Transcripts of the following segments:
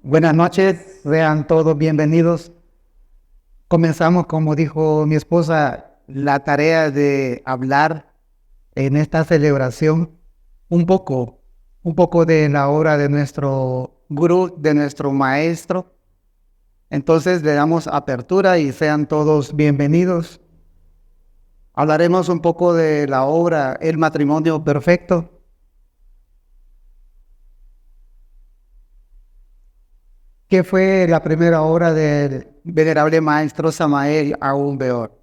Buenas noches, sean todos bienvenidos. Comenzamos, como dijo mi esposa, la tarea de hablar en esta celebración un poco, un poco de la obra de nuestro gurú, de nuestro maestro. Entonces le damos apertura y sean todos bienvenidos. Hablaremos un poco de la obra El matrimonio perfecto. Que fue la primera obra del venerable maestro Samael Aún Weor.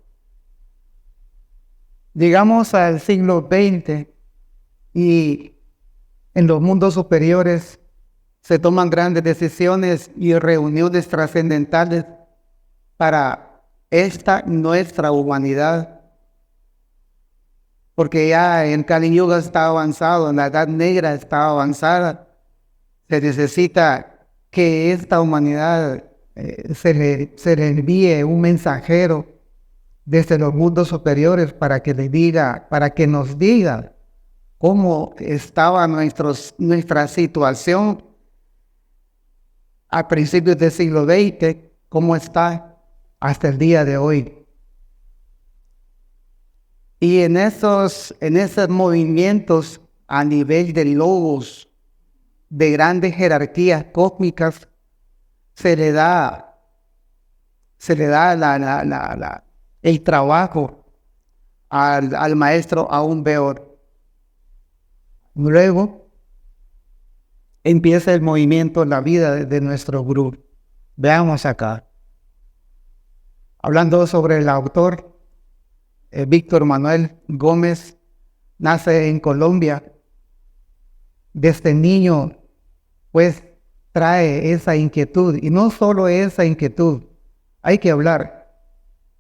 Llegamos al siglo XX y en los mundos superiores se toman grandes decisiones y reuniones trascendentales para esta nuestra humanidad, porque ya el Kali Yuga está avanzado, en la Edad Negra está avanzada. Se necesita que esta humanidad se le envíe un mensajero desde los mundos superiores para que le diga, para que nos diga cómo estaba nuestra situación a principios del siglo XX, cómo está hasta el día de hoy. Y en esos movimientos a nivel de logos, de grandes jerarquías cósmicas, se le da el trabajo al maestro Aún Weor. Luego empieza el movimiento en la vida de nuestro gurú. Veamos acá. Hablando sobre el autor, Víctor Manuel Gómez, nace en Colombia. Desde niño, pues, trae esa inquietud. Y no solo esa inquietud, hay que hablar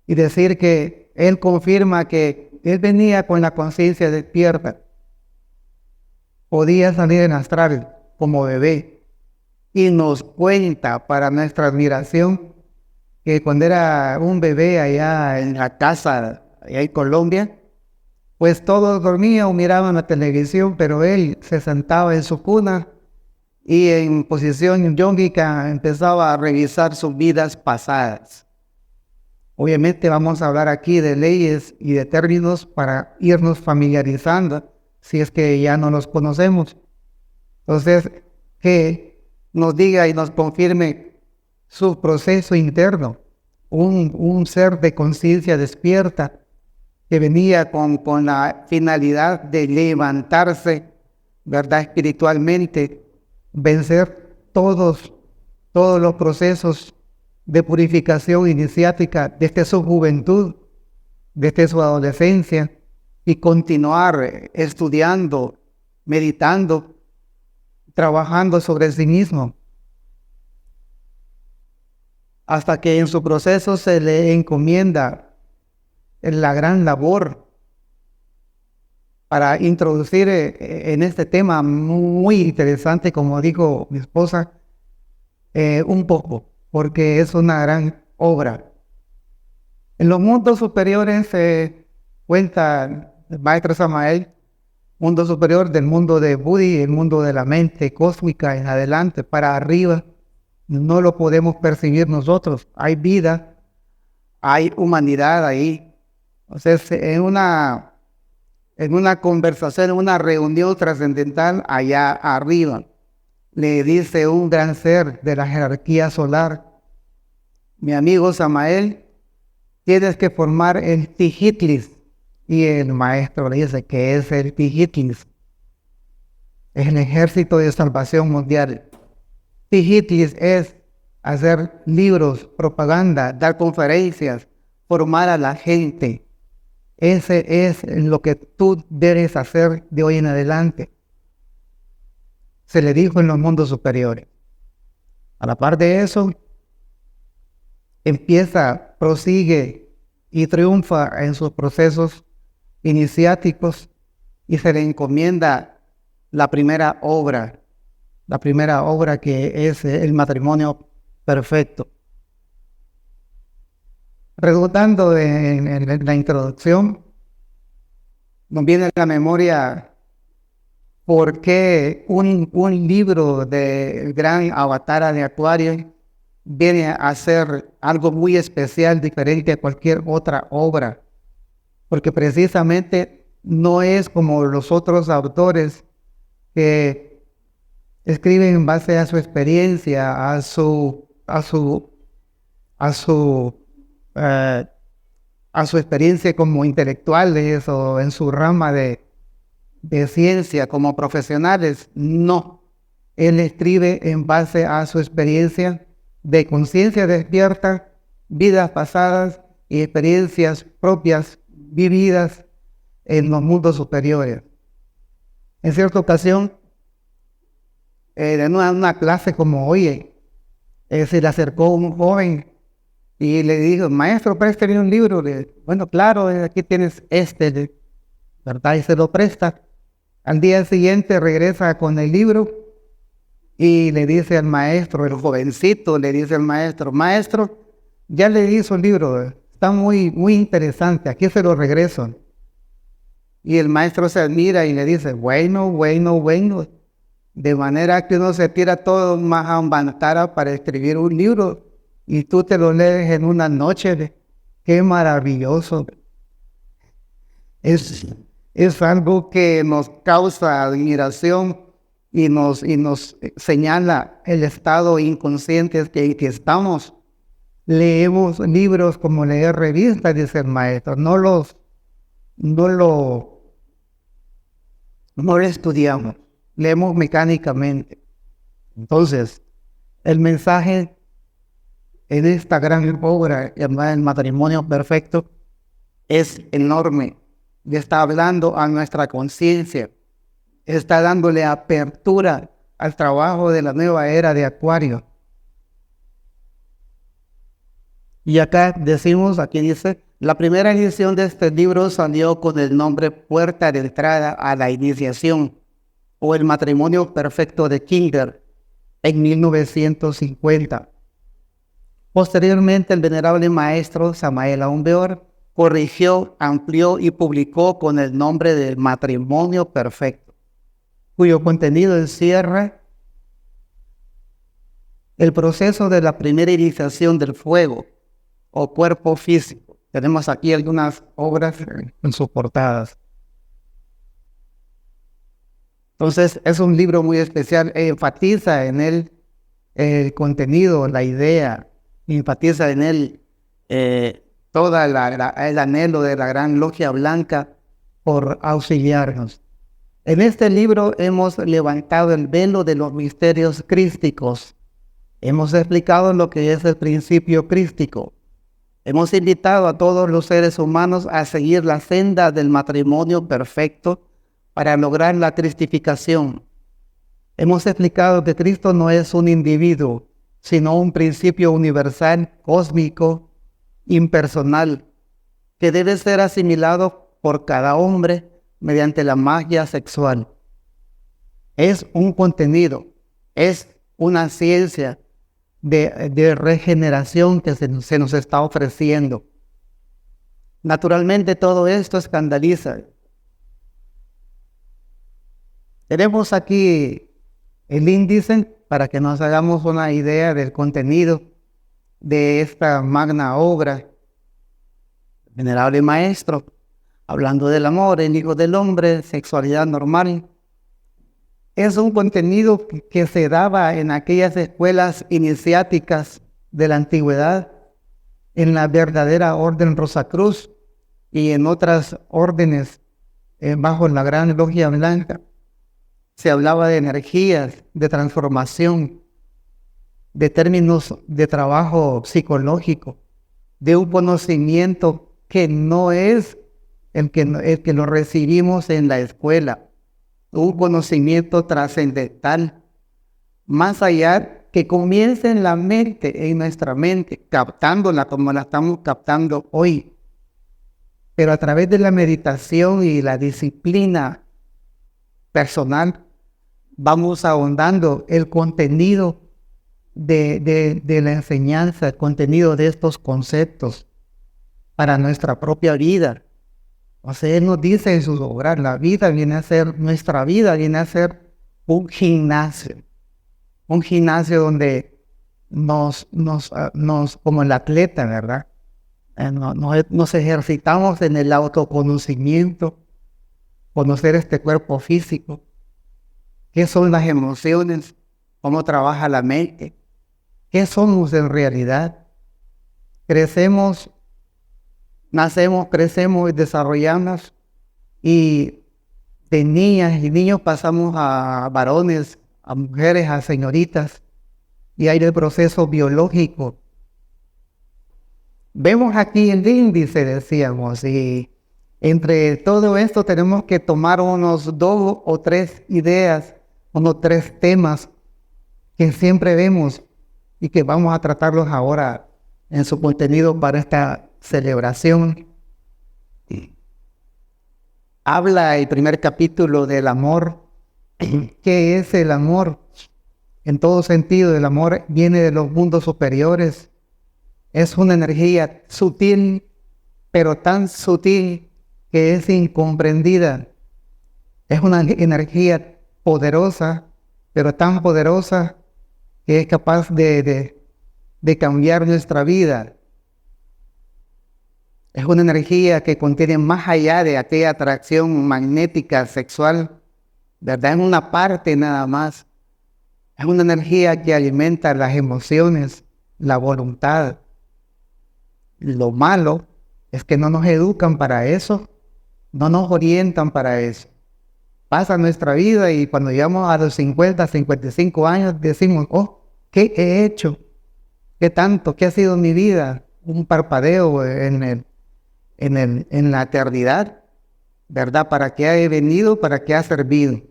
y decir que él confirma que él venía con la conciencia despierta. Podía salir en astral como bebé. Y nos cuenta, para nuestra admiración, que cuando era un bebé allá en la casa, allá en Colombia, pues todos dormían o miraban la televisión, pero él se sentaba en su cuna y en posición yógica empezaba a revisar sus vidas pasadas. Obviamente vamos a hablar aquí de leyes y de términos para irnos familiarizando, si es que ya no los conocemos. Entonces, que nos diga y nos confirme su proceso interno, un ser de conciencia despierta que venía con la finalidad de levantarse, ¿verdad? Espiritualmente, vencer todos los procesos de purificación iniciática desde su juventud, desde su adolescencia, y continuar estudiando, meditando, trabajando sobre sí mismo, hasta que en su proceso se le encomienda la gran labor para introducir en este tema muy interesante, como dijo mi esposa, un poco, porque es una gran obra. En los mundos superiores se cuenta el maestro Samael, mundo superior del mundo de Budi, el mundo de la mente cósmica en adelante, para arriba, no lo podemos percibir nosotros. Hay vida, hay humanidad ahí. Entonces, en una conversación, en una reunión trascendental allá arriba, le dice un gran ser de la jerarquía solar: mi amigo Samael, tienes que formar el Tijitlis. Y el maestro le dice que es el Tijitlis. Es el ejército de salvación mundial. Tijitlis es hacer libros, propaganda, dar conferencias, formar a la gente. Ese es lo que tú debes hacer de hoy en adelante. Se le dijo en los mundos superiores. A la par de eso, prosigue y triunfa en sus procesos iniciáticos y se le encomienda la primera obra que es el matrimonio perfecto. Redundando en la introducción, nos viene a la memoria por qué un libro del gran Avatar de Acuario viene a ser algo muy especial, diferente a cualquier otra obra, porque precisamente no es como los otros autores que escriben en base a su experiencia, eh, a su experiencia como intelectuales o en su rama de ciencia como profesionales. No, él escribe en base a su experiencia de conciencia despierta, vidas pasadas y experiencias propias vividas en los mundos superiores. En cierta ocasión, en una clase como hoy, se le acercó un joven y le dijo: maestro, présteme un libro. Bueno, claro, aquí tienes ¿verdad? Y se lo presta. Al día siguiente regresa con el libro y le dice al maestro, el jovencito le dice al maestro: maestro, ya le hizo el libro, está muy, muy interesante, aquí se lo regreso. Y el maestro se admira y le dice: bueno, bueno, bueno. De manera que uno se tira todo un Mahabharata para escribir un libro y tú te lo lees en una noche. ¡Qué maravilloso! Es algo que nos causa admiración y nos señala el estado inconsciente que estamos. Leemos libros como leer revistas, dice el maestro, no lo estudiamos, leemos mecánicamente. Entonces, el mensaje en esta gran obra llamada El Matrimonio Perfecto es enorme. Le está hablando a nuestra conciencia, está dándole apertura al trabajo de la nueva era de Acuario. Y acá decimos, aquí dice: la primera edición de este libro salió con el nombre Puerta de Entrada a la Iniciación o El Matrimonio Perfecto de Kinder en 1950. Posteriormente, el venerable maestro Samael Aun Weor corrigió, amplió y publicó con el nombre de Matrimonio Perfecto, cuyo contenido encierra el proceso de la primera iniciación del fuego o cuerpo físico. Tenemos aquí algunas obras en sus portadas. Entonces, es un libro muy especial, enfatiza en él el contenido, la idea, enfatiza en él todo el anhelo de la gran logia blanca por auxiliarnos. En este libro hemos levantado el velo de los misterios crísticos. Hemos explicado lo que es el principio crístico. Hemos invitado a todos los seres humanos a seguir la senda del matrimonio perfecto para lograr la cristificación. Hemos explicado que Cristo no es un individuo, sino un principio universal, cósmico, impersonal, que debe ser asimilado por cada hombre mediante la magia sexual. Es un contenido, es una ciencia de regeneración que se nos está ofreciendo. Naturalmente todo esto escandaliza. Tenemos aquí el índice para que nos hagamos una idea del contenido de esta magna obra. Venerable maestro, hablando del amor, el Hijo del Hombre, sexualidad normal. Es un contenido que se daba en aquellas escuelas iniciáticas de la antigüedad, en la verdadera orden Rosacruz y en otras órdenes bajo la gran logia blanca. Se hablaba de energías, de transformación, de términos de trabajo psicológico, de un conocimiento que no es el que lo recibimos en la escuela, un conocimiento trascendental, más allá, que comience en la mente, en nuestra mente, captándola como la estamos captando hoy, pero a través de la meditación y la disciplina personal, vamos ahondando el contenido de la enseñanza, el contenido de estos conceptos para nuestra propia vida. O sea, Él nos dice en su obra, nuestra vida viene a ser un gimnasio donde como el atleta, ¿verdad? Nos ejercitamos en el autoconocimiento, conocer este cuerpo físico, qué son las emociones, cómo trabaja la mente, qué somos en realidad. Nacemos, crecemos y desarrollamos, y de niñas y niños pasamos a varones, a mujeres, a señoritas, y hay el proceso biológico. Vemos aquí el índice, decíamos, y entre todo esto tenemos que tomar unos 2 o 3 ideas, unos 3 temas que siempre vemos y que vamos a tratarlos ahora en su contenido para esta celebración. Habla el primer capítulo del amor. ¿Qué es el amor? En todo sentido, el amor viene de los mundos superiores. Es una energía sutil, pero tan sutil que es incomprendida. Es una energía poderosa, pero tan poderosa que es capaz de cambiar nuestra vida. Es una energía que contiene más allá de aquella atracción magnética sexual, ¿verdad? Es una parte nada más. Es una energía que alimenta las emociones, la voluntad. Lo malo es que no nos educan para eso, no nos orientan para eso. Pasa nuestra vida y cuando llegamos a los 50, 55 años decimos, oh, ¿qué he hecho? ¿Qué tanto? ¿Qué ha sido mi vida? Un parpadeo en la eternidad, ¿verdad? ¿Para qué he venido? ¿Para qué ha servido?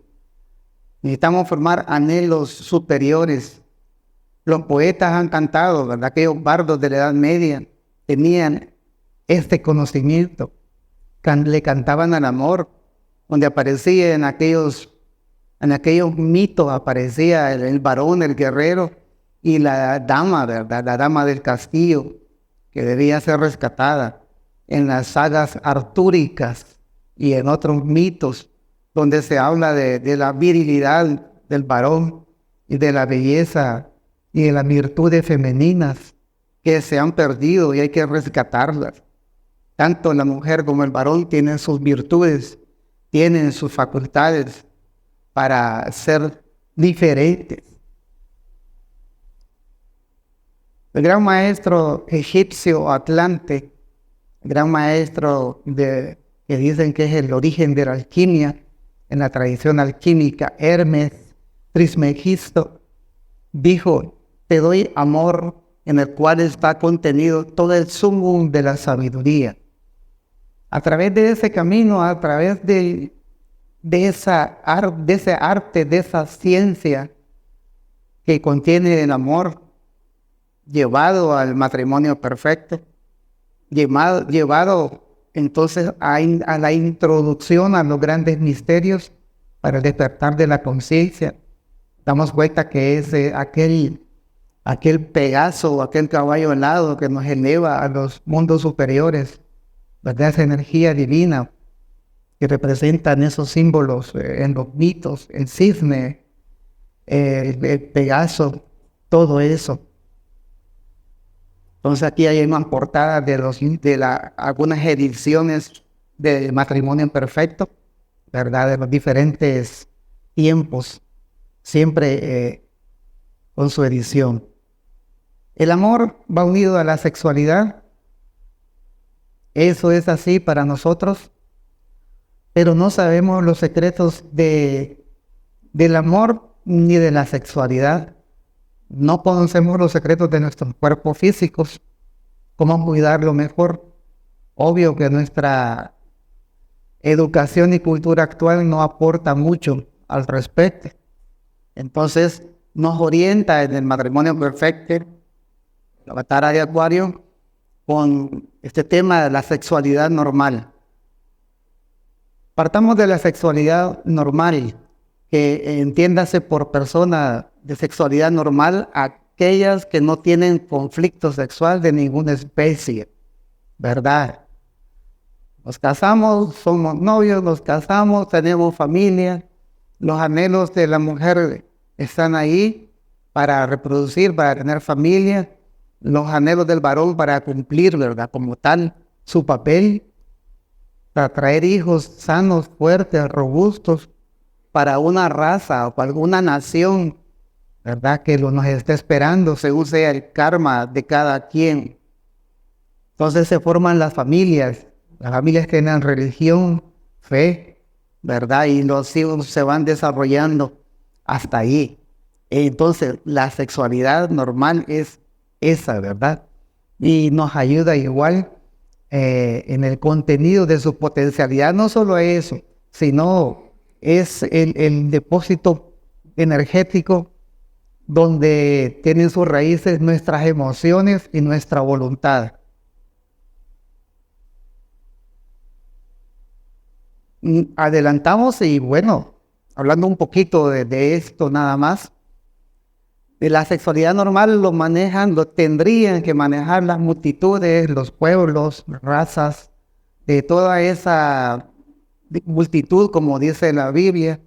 Necesitamos formar anhelos superiores. Los poetas han cantado, ¿verdad? Aquellos bardos de la Edad Media tenían este conocimiento. Le cantaban al amor, donde aparecía en aquellos mitos, aparecía el varón, el guerrero, y la dama, ¿verdad? La dama del castillo, que debía ser rescatada. En las sagas artúricas y en otros mitos, donde se habla de la virilidad del varón y de la belleza y de las virtudes femeninas que se han perdido y hay que rescatarlas. Tanto la mujer como el varón tienen sus virtudes, tienen sus facultades para ser diferentes. El gran maestro egipcio Atlante, gran maestro que dicen que es el origen de la alquimia, en la tradición alquímica, Hermes Trismegisto, dijo, te doy amor en el cual está contenido todo el sumum de la sabiduría. A través de ese camino, a través de ese arte, de esa ciencia que contiene el amor, llevado al matrimonio perfecto, llevado entonces a la introducción a los grandes misterios para el despertar de la conciencia. Damos cuenta que es aquel Pegaso, aquel caballo alado que nos eleva a los mundos superiores, ¿verdad? Esa energía divina que representan esos símbolos en los mitos, el cisne, el Pegaso, todo eso. Entonces aquí hay una portada de algunas ediciones del matrimonio perfecto, ¿verdad? De los diferentes tiempos, siempre con su edición. El amor va unido a la sexualidad. Eso es así para nosotros, pero no sabemos los secretos del amor ni de la sexualidad. No conocemos los secretos de nuestros cuerpos físicos, cómo cuidarlo mejor. Obvio que nuestra educación y cultura actual no aporta mucho al respecto. Entonces nos orienta en el matrimonio perfecto, la batalla de Acuario, con este tema de la sexualidad normal. Partamos de la sexualidad normal, que entiéndase por persona de sexualidad normal aquellas que no tienen conflicto sexual de ninguna especie, ¿verdad? Nos casamos, somos novios, nos casamos, tenemos familia. Los anhelos de la mujer están ahí para reproducir, para tener familia. Los anhelos del varón para cumplir, ¿verdad? Como tal, su papel, para traer hijos sanos, fuertes, robustos, para una raza o para alguna nación, ¿verdad? Que nos esté esperando según sea el karma de cada quien. Entonces se forman las familias tienen religión, fe, ¿verdad? Y los hijos se van desarrollando hasta ahí. Entonces la sexualidad normal es esa, ¿verdad? Y nos ayuda igual en el contenido de su potencialidad, no solo eso, sino es el depósito energético donde tienen sus raíces nuestras emociones y nuestra voluntad. Adelantamos y bueno, hablando un poquito de esto nada más, de la sexualidad normal lo tendrían que manejar las multitudes, los pueblos, razas, de toda esa multitud, como dice la Biblia,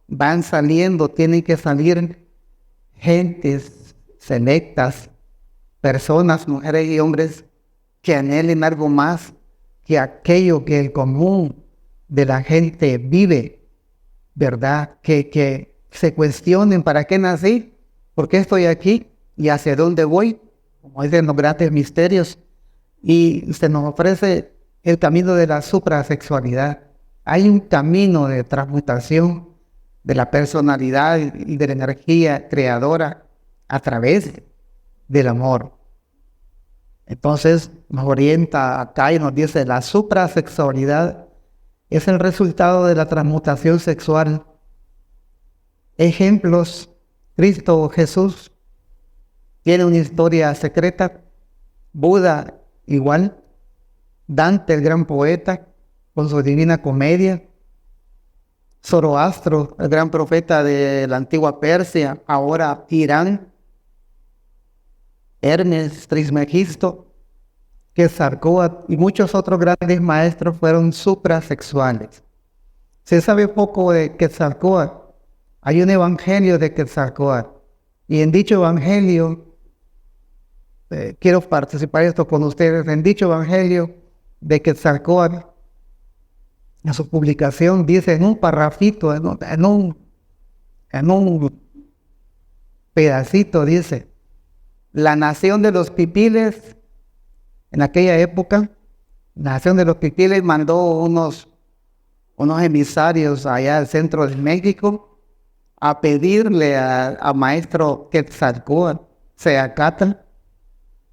van saliendo, tienen que salir gentes selectas, personas, mujeres y hombres que anhelen algo más que aquello que el común de la gente vive, ¿verdad? Que se cuestionen para qué nací, por qué estoy aquí y hacia dónde voy, como dicen los grandes misterios, y se nos ofrece el camino de la suprasexualidad. Hay un camino de transmutación de la personalidad y de la energía creadora a través del amor. Entonces nos orienta acá y nos dice la suprasexualidad es el resultado de la transmutación sexual. Ejemplos: Cristo Jesús tiene una historia secreta, Buda igual, Dante el gran poeta con su Divina Comedia, Zoroastro el gran profeta de la antigua Persia, ahora Irán, Hermes Trismegisto, Quetzalcóatl y muchos otros grandes maestros fueron suprasexuales. Se sabe poco de Quetzalcóatl. Hay un evangelio de Quetzalcóatl. Y en dicho evangelio, quiero participar esto con ustedes, en dicho evangelio de Quetzalcóatl, en su publicación dice en un parrafito, en un pedacito, dice, la nación de los pipiles. En aquella época, la nación de los pipiles mandó unos emisarios allá al centro de México a pedirle a maestro Quetzalcóatl, Seacatl,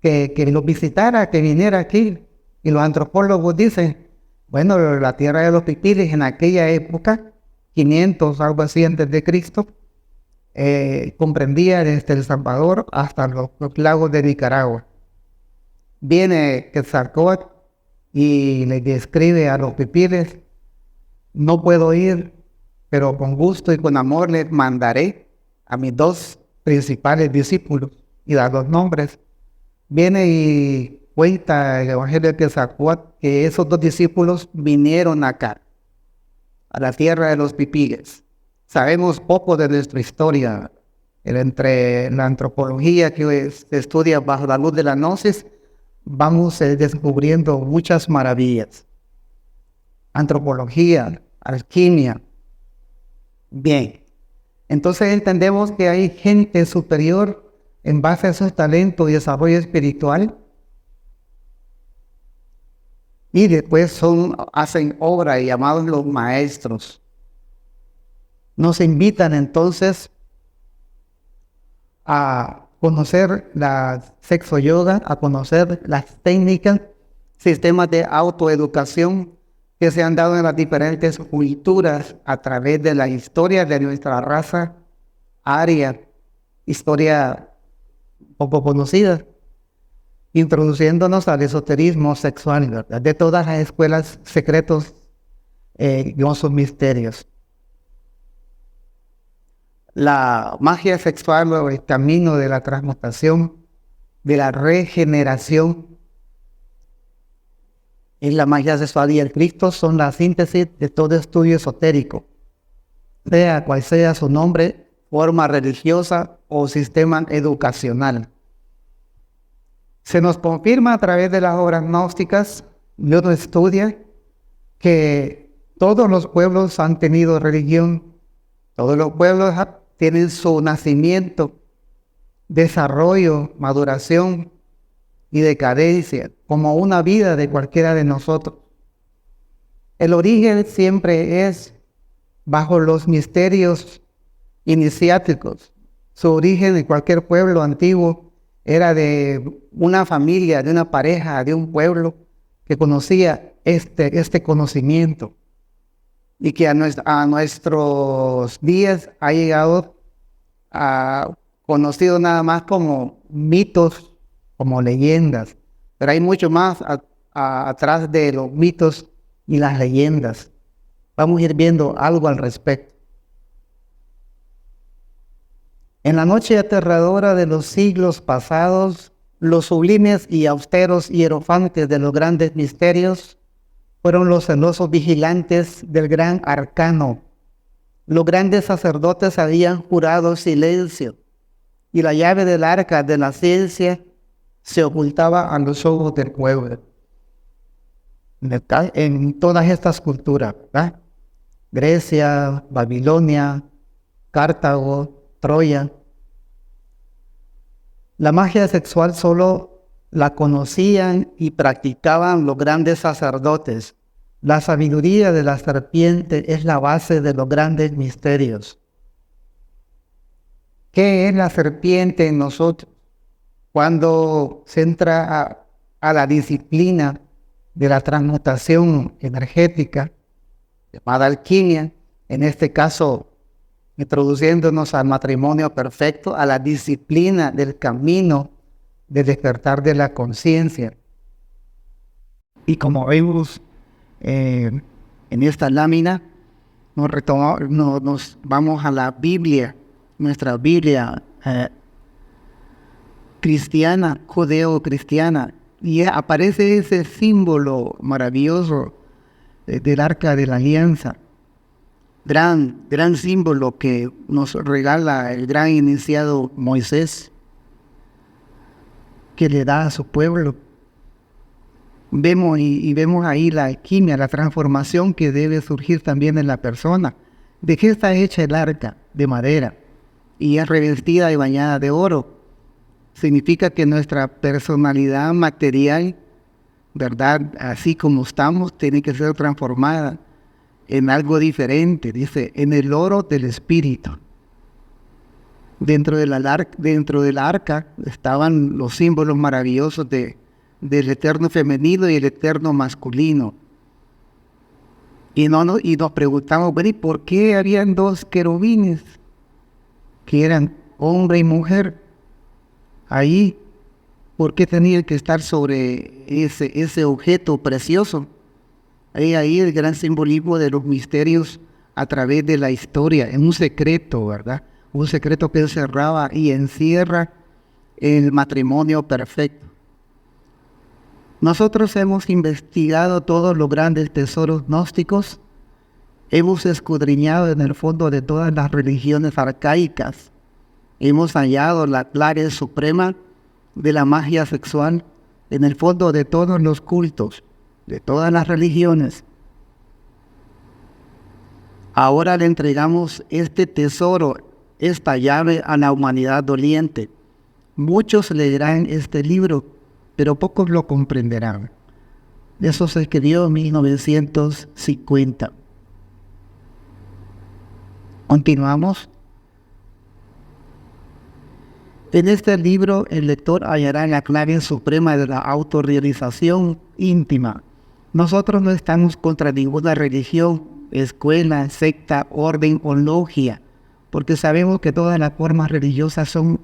que lo visitara, que viniera aquí. Y los antropólogos dicen, bueno, la tierra de los pipiles en aquella época, 500, algo así antes de Cristo, comprendía desde El Salvador hasta los lagos de Nicaragua. Viene Quetzalcóatl y le describe a los pipiles, no puedo ir, pero con gusto y con amor les mandaré a mis dos principales discípulos, y da los nombres. Viene y cuenta el evangelio de Quetzalcóatl que esos dos discípulos vinieron acá, a la tierra de los pipiles. Sabemos poco de nuestra historia, entre la antropología que se estudia bajo la luz de la gnosis, vamos descubriendo muchas maravillas. Antropología, alquimia. Bien, entonces entendemos que hay gente superior en base a sus talentos y desarrollo espiritual, y después hacen obra y llamados los maestros. Nos invitan entonces a conocer la sexo yoga, a conocer las técnicas, sistemas de autoeducación que se han dado en las diferentes culturas a través de la historia de nuestra raza aria, historia poco conocida, introduciéndonos al esoterismo sexual, ¿verdad? De todas las escuelas secretos y sus misterios. La magia sexual o el camino de la transmutación, de la regeneración, y la magia sexual y el Cristo son la síntesis de todo estudio esotérico, sea cual sea su nombre, forma religiosa o sistema educacional. Se nos confirma a través de las obras gnósticas, y uno estudia que todos los pueblos han tenido religión, todos los pueblos tienen su nacimiento, desarrollo, maduración y decadencia, como una vida de cualquiera de nosotros. El origen siempre es bajo los misterios iniciáticos. Su origen en cualquier pueblo antiguo era de una familia, de una pareja, de un pueblo que conocía este conocimiento y que a nuestros días ha llegado a conocido nada más como mitos, como leyendas, pero hay mucho más atrás de los mitos y las leyendas. Vamos a ir viendo algo al respecto. En la noche aterradora de los siglos pasados, los sublimes y austeros hierofantes de los grandes misterios fueron los celosos vigilantes del gran arcano. Los grandes sacerdotes habían jurado silencio, y la llave del arca de la ciencia se ocultaba a los ojos del pueblo. En todas estas culturas, ¿verdad? Grecia, Babilonia, Cartago, Troya. La magia sexual solo la conocían y practicaban los grandes sacerdotes. La sabiduría de la serpiente es la base de los grandes misterios. ¿Qué es la serpiente en nosotros? Cuando se entra a la disciplina de la transmutación energética, llamada alquimia, en este caso introduciéndonos al matrimonio perfecto, a la disciplina del camino de despertar de la conciencia. Y como vemos en esta lámina, nos vamos a la Biblia, nuestra Biblia cristiana, judeo-cristiana, y aparece ese símbolo maravilloso del Arca de la Alianza. Gran símbolo que nos regala el gran iniciado Moisés, que le da a su pueblo. Vemos ahí la alquimia, la transformación que debe surgir también en la persona. ¿De qué está hecha el arca? De madera, y es revestida y bañada de oro. Significa que nuestra personalidad material, ¿verdad? Así como estamos, tiene que ser transformada en algo diferente, dice, en el oro del espíritu. Dentro del arca estaban los símbolos maravillosos del eterno femenino y el eterno masculino. Y nos preguntamos, ¿y por qué habían dos querubines que eran hombre y mujer ahí? ¿Por qué tenían que estar sobre ese objeto precioso? Ahí el gran simbolismo de los misterios a través de la historia, en un secreto, ¿verdad? Un secreto que encerraba y encierra el matrimonio perfecto. Nosotros hemos investigado todos los grandes tesoros gnósticos, hemos escudriñado en el fondo de todas las religiones arcaicas, hemos hallado la clave suprema de la magia sexual en el fondo de todos los cultos, de todas las religiones. Ahora le entregamos este tesoro, esta llave a la humanidad doliente. Muchos leerán este libro, pero pocos lo comprenderán. Eso se escribió en 1950. Continuamos. En este libro el lector hallará la clave suprema de la autorrealización íntima. Nosotros no estamos contra ninguna religión, escuela, secta, orden o logia, porque sabemos que todas las formas religiosas son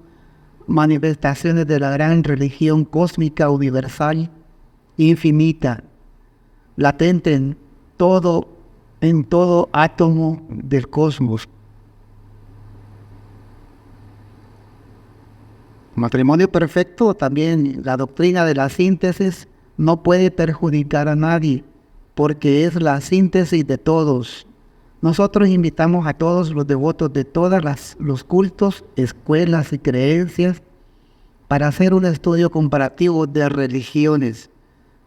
manifestaciones de la gran religión cósmica universal, infinita, latente en todo átomo del cosmos. Matrimonio perfecto, también la doctrina de la síntesis, no puede perjudicar a nadie, porque es la síntesis de todos. Nosotros invitamos a todos los devotos de todos los cultos, escuelas y creencias para hacer un estudio comparativo de religiones.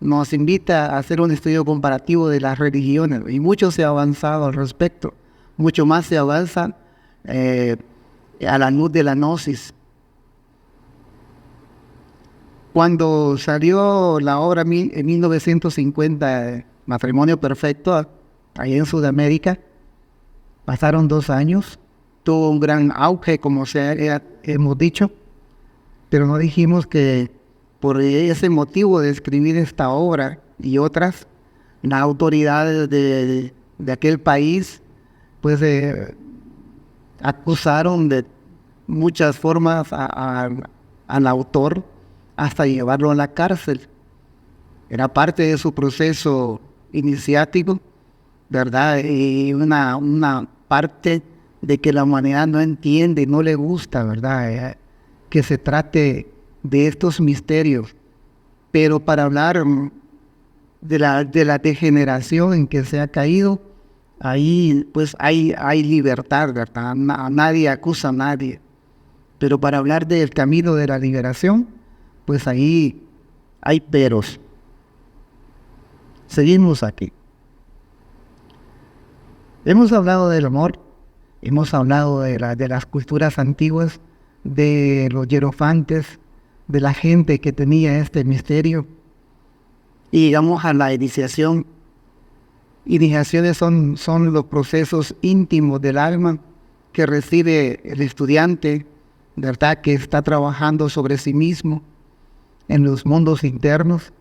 Nos invita a hacer un estudio comparativo de las religiones y mucho se ha avanzado al respecto. Mucho más se avanza a la luz de la gnosis. Cuando salió la obra en 1950, Matrimonio Perfecto, ahí en Sudamérica, pasaron 2 años, tuvo un gran auge, como hemos dicho, pero no dijimos que por ese motivo de escribir esta obra y otras, las autoridades de aquel país, pues acusaron de muchas formas al autor hasta llevarlo a la cárcel. Era parte de su proceso iniciático, ¿verdad? Y una parte de que la humanidad no entiende, no le gusta, ¿verdad? Que se trate de estos misterios. Pero para hablar de la degeneración en que se ha caído, ahí pues hay libertad, ¿verdad? Nadie acusa a nadie. Pero para hablar del camino de la liberación, pues ahí hay peros. Seguimos aquí. Hemos hablado del amor, hemos hablado de las culturas antiguas, de los hierofantes, de la gente que tenía este misterio. Y llegamos a la iniciación. Iniciaciones son los procesos íntimos del alma que recibe el estudiante, ¿verdad? Que está trabajando sobre sí mismo en los mundos internos.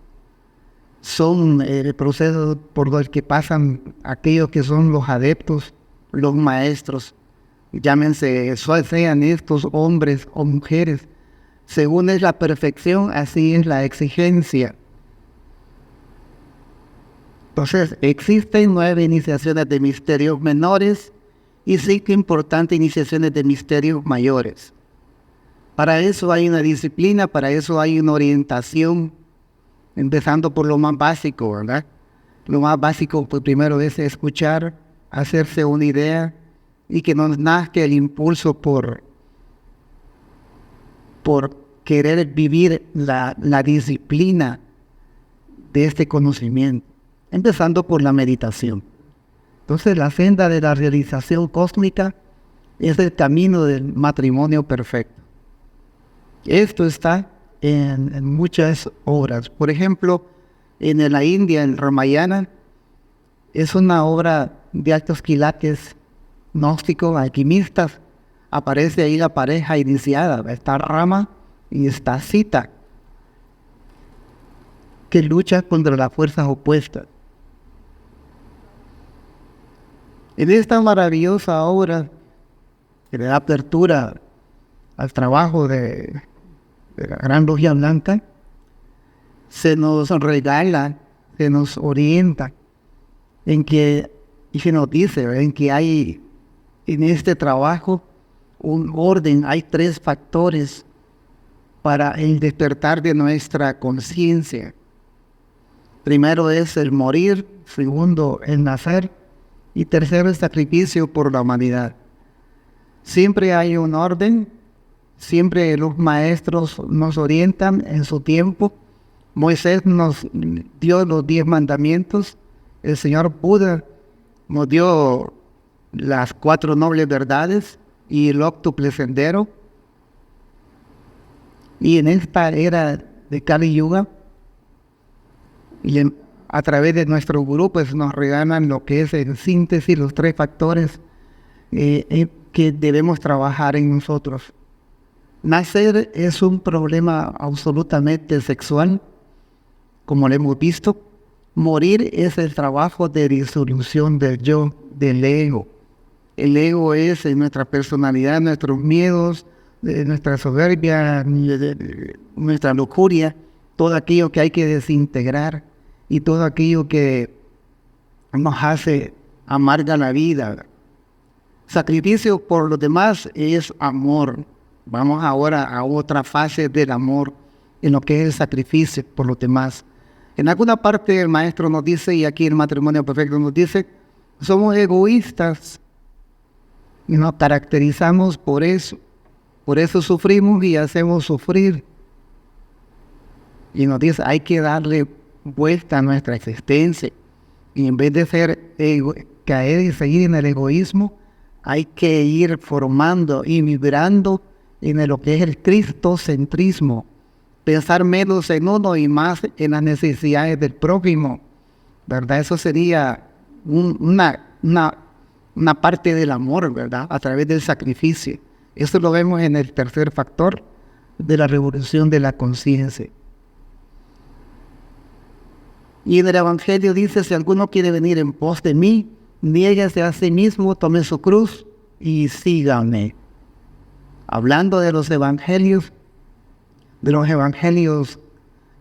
Son el proceso por el que pasan aquellos que son los adeptos, los maestros, llámense, sean estos hombres o mujeres. Según es la perfección, así es la exigencia. Entonces, existen 9 iniciaciones de misterios menores y 5 importantes iniciaciones de misterios mayores. Para eso hay una disciplina, para eso hay una orientación, empezando por lo más básico, ¿verdad? Lo más básico, pues primero es escuchar, hacerse una idea y que nos nazca el impulso por querer vivir la disciplina de este conocimiento, empezando por la meditación. Entonces, la senda de la realización cósmica es el camino del matrimonio perfecto. Esto está en muchas obras. Por ejemplo, en la India, en Ramayana, es una obra de altos quilates gnósticos, alquimistas. Aparece ahí la pareja iniciada, está Rama y está Sita, que lucha contra las fuerzas opuestas. En esta maravillosa obra que le da apertura al trabajo de la Gran Logia Blanca, se nos regala, se nos orienta en que, y se nos dice, en que hay en este trabajo un orden, hay 3 factores para el despertar de nuestra conciencia. Primero es el morir, segundo el nacer y tercero el sacrificio por la humanidad. Siempre hay un orden, siempre los maestros nos orientan en su tiempo. Moisés nos dio los 10 mandamientos, el Señor Buda nos dio las 4 nobles verdades y el óctuple sendero. Y en esta era de Kali Yuga, y a través de nuestro gurú, pues nos regalan lo que es en síntesis los 3 factores que debemos trabajar en nosotros. Nacer es un problema absolutamente sexual, como lo hemos visto. Morir es el trabajo de disolución del yo, del ego. El ego es nuestra personalidad, nuestros miedos, nuestra soberbia, nuestra lujuria, todo aquello que hay que desintegrar y todo aquello que nos hace amarga la vida. Sacrificio por los demás es amor. Vamos ahora a otra fase del amor, en lo que es el sacrificio por los demás. En alguna parte el maestro nos dice, y aquí el matrimonio perfecto nos dice, somos egoístas y nos caracterizamos por eso. Por eso sufrimos y hacemos sufrir. Y nos dice, hay que darle vuelta a nuestra existencia. Y en vez de caer y seguir en el egoísmo, hay que ir formando y vibrando en lo que es el cristocentrismo. Pensar menos en uno y más en las necesidades del prójimo, ¿verdad? Eso sería una parte del amor, ¿verdad? A través del sacrificio. Eso lo vemos en el tercer factor de la revolución de la conciencia. Y en el Evangelio dice, si alguno quiere venir en pos de mí, niéguese a sí mismo, tome su cruz y sígame. Hablando de los evangelios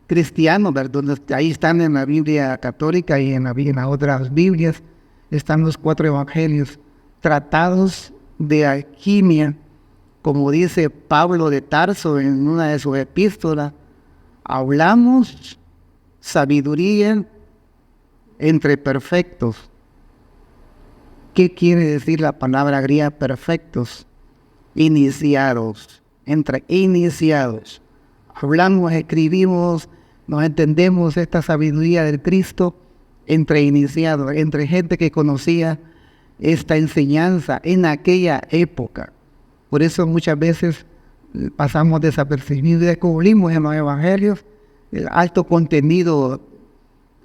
cristianos, ¿verdad? Ahí están en la Biblia católica y en las otras Biblias, están los 4 evangelios, tratados de alquimia, como dice Pablo de Tarso en una de sus epístolas, hablamos sabiduría entre perfectos. ¿Qué quiere decir la palabra griega perfectos? Iniciados, entre iniciados. Hablamos, escribimos, nos entendemos esta sabiduría del Cristo entre iniciados, entre gente que conocía esta enseñanza en aquella época. Por eso muchas veces pasamos desapercibidos y descubrimos en los evangelios el alto contenido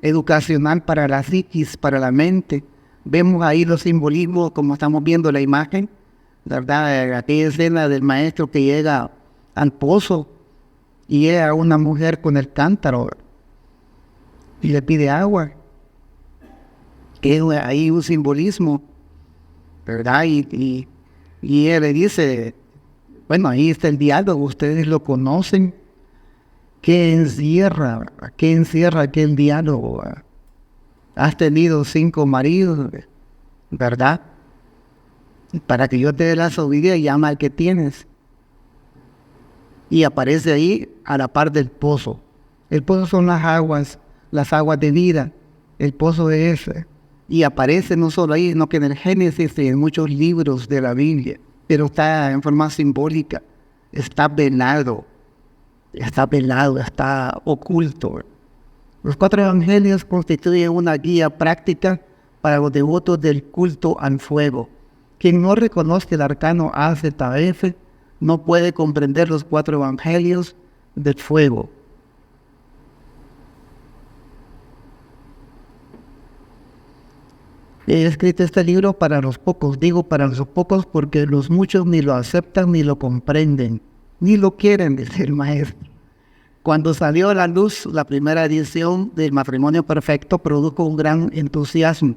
educacional para la psiquis, para la mente. Vemos ahí los simbolismos, como estamos viendo la imagen, ¿verdad? Aquella escena del maestro que llega al pozo y llega una mujer con el cántaro y le pide agua. Que hay un simbolismo, ¿verdad? Y él le dice, bueno, ahí está el diálogo, ustedes lo conocen. ¿Qué encierra aquel diálogo? Has tenido 5 maridos, ¿verdad? Para que yo te dé la sabiduría, llama al que tienes. Y aparece ahí a la par del pozo. El pozo son las aguas de vida. El pozo es ese. Y aparece no solo ahí, sino que en el Génesis y en muchos libros de la Biblia. Pero está en forma simbólica. Está velado, está oculto. Los 4 evangelios constituyen una guía práctica para los devotos del culto al fuego. Quien no reconoce el arcano AZF no puede comprender los 4 evangelios del fuego. He escrito este libro para los pocos, digo para los pocos porque los muchos ni lo aceptan ni lo comprenden, ni lo quieren, dice el maestro. Cuando salió a la luz la primera edición del Matrimonio Perfecto, produjo un gran entusiasmo,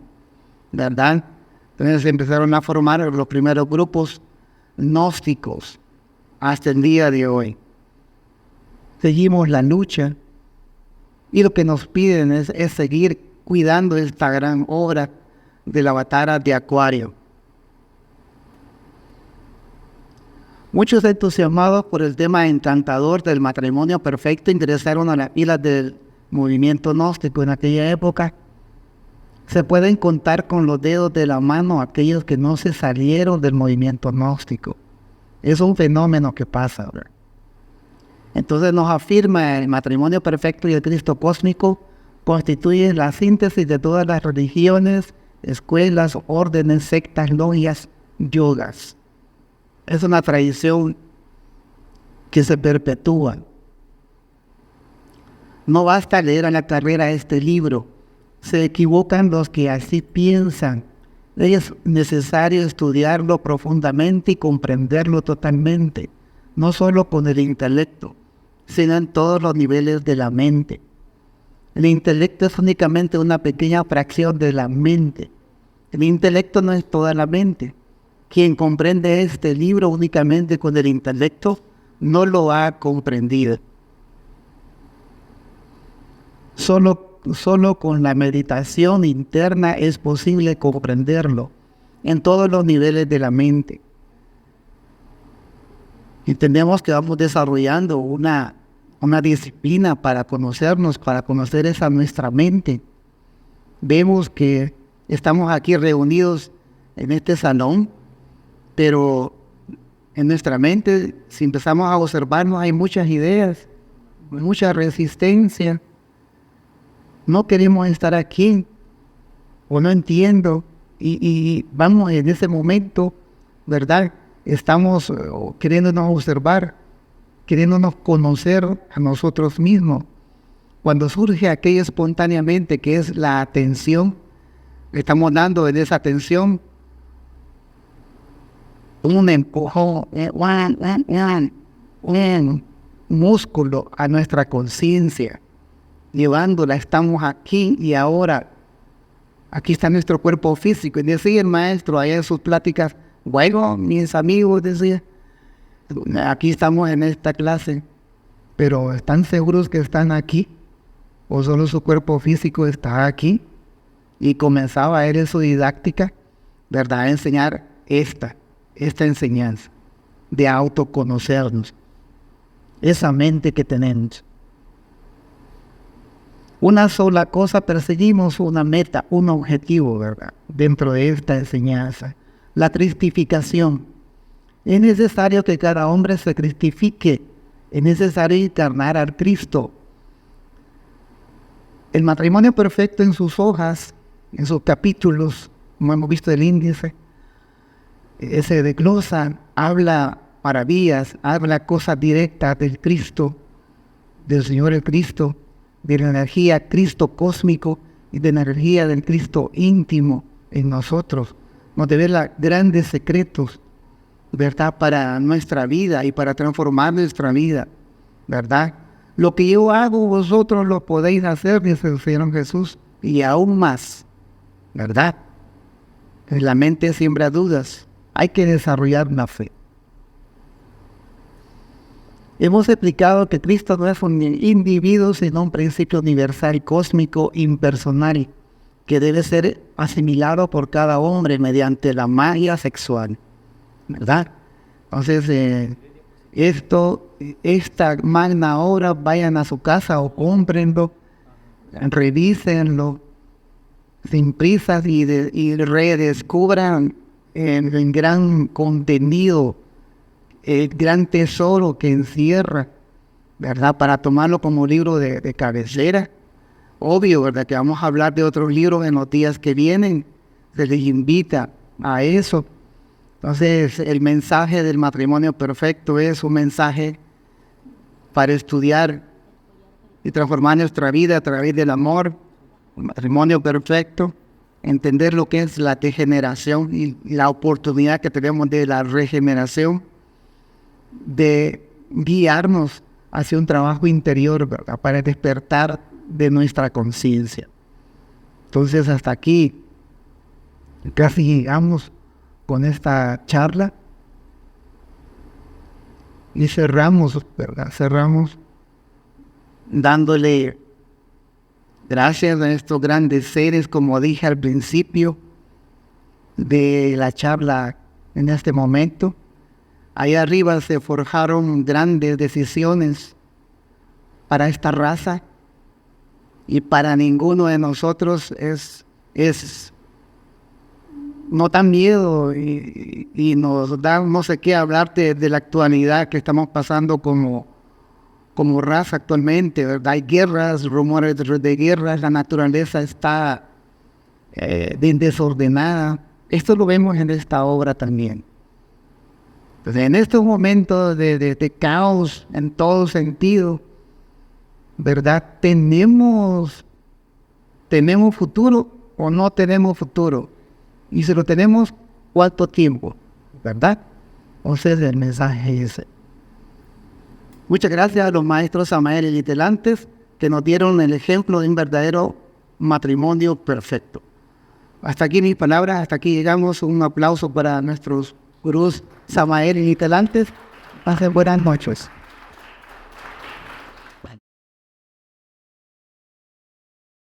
¿verdad? Entonces se empezaron a formar los primeros grupos gnósticos hasta el día de hoy. Seguimos la lucha y lo que nos piden es seguir cuidando esta gran obra del Avatar de Acuario. Muchos entusiasmados por el tema encantador del matrimonio perfecto ingresaron a las filas del movimiento gnóstico en aquella época. Se pueden contar con los dedos de la mano aquellos que no se salieron del movimiento gnóstico. Es un fenómeno que pasa, ¿verdad? Entonces nos afirma el matrimonio perfecto y el Cristo cósmico constituyen la síntesis de todas las religiones, escuelas, órdenes, sectas, logias, yogas. Es una tradición que se perpetúa. No basta leer a la carrera este libro. Se equivocan los que así piensan. Es necesario estudiarlo profundamente y comprenderlo totalmente, no solo con el intelecto, sino en todos los niveles de la mente. El intelecto es únicamente una pequeña fracción de la mente. El intelecto no es toda la mente. Quien comprende este libro únicamente con el intelecto no lo ha comprendido. Solo con la meditación interna es posible comprenderlo en todos los niveles de la mente. Entendemos que vamos desarrollando una una disciplina para conocernos, para conocer esa nuestra mente. Vemos que estamos aquí reunidos en este salón, pero en nuestra mente, si empezamos a observarnos, hay muchas ideas, mucha resistencia. No queremos estar aquí, o no entiendo, y vamos en ese momento, ¿verdad? Estamos queriéndonos observar, queriéndonos conocer a nosotros mismos. Cuando surge aquello espontáneamente que es la atención, le estamos dando en esa atención un empujón, un músculo a nuestra conciencia, llevándola. Estamos aquí y ahora. Aquí está nuestro cuerpo físico. Y decía el maestro allá en sus pláticas, bueno, mis amigos, decía, aquí estamos en esta clase, pero ¿están seguros que están aquí? ¿O solo su cuerpo físico está aquí? Y comenzaba a él en su didáctica, ¿verdad?, a enseñar esta enseñanza de autoconocernos, esa mente que tenemos. Una sola cosa perseguimos, una meta, un objetivo, ¿verdad?, dentro de esta enseñanza, la cristificación. Es necesario que cada hombre se cristifique, es necesario encarnar al Cristo. El matrimonio perfecto en sus hojas, en sus capítulos, como hemos visto el índice, ese desglosa, habla maravillas, habla cosas directas del Cristo, del Señor el Cristo, de la energía Cristo cósmico y de la energía del Cristo íntimo en nosotros. Nos revela grandes secretos, ¿verdad?, para nuestra vida y para transformar nuestra vida, ¿verdad? Lo que yo hago, vosotros lo podéis hacer, dice el Señor Jesús, y aún más, ¿verdad? En la mente siembra dudas, hay que desarrollar la fe. Hemos explicado que Cristo no es un individuo, sino un principio universal, cósmico, impersonal, que debe ser asimilado por cada hombre mediante la magia sexual, ¿verdad? Entonces, esta magna obra, vayan a su casa o cómprenlo, revísenlo sin prisas y redescubran el gran contenido, el gran tesoro que encierra, ¿verdad?, para tomarlo como libro de cabecera. Obvio, ¿verdad?, que vamos a hablar de otros libros en los días que vienen. Se les invita a eso. Entonces, el mensaje del matrimonio perfecto es un mensaje para estudiar y transformar nuestra vida a través del amor. El matrimonio perfecto, entender lo que es la degeneración y la oportunidad que tenemos de la regeneración, de guiarnos hacia un trabajo interior, ¿verdad?, para despertar de nuestra conciencia. Entonces, hasta aquí casi llegamos con esta charla y cerramos, ¿verdad? Cerramos dándole gracias a estos grandes seres, como dije al principio de la charla en este momento. Ahí arriba se forjaron grandes decisiones para esta raza y para ninguno de nosotros es no da miedo y nos da no sé qué hablar de la actualidad que estamos pasando como raza actualmente, ¿verdad? Hay guerras, rumores de guerras, la naturaleza está desordenada. Esto lo vemos en esta obra también. Entonces, en estos momentos de caos en todo sentido, ¿verdad? ¿Tenemos futuro o no tenemos futuro? Y si lo tenemos, ¿cuánto tiempo? ¿Verdad? Entonces el mensaje es ese. Muchas gracias a los maestros Samael y Litelantes que nos dieron el ejemplo de un verdadero matrimonio perfecto. Hasta aquí mis palabras, hasta aquí llegamos. Un aplauso para nuestros gurús Samael y Litelantes. Pasen buenas noches.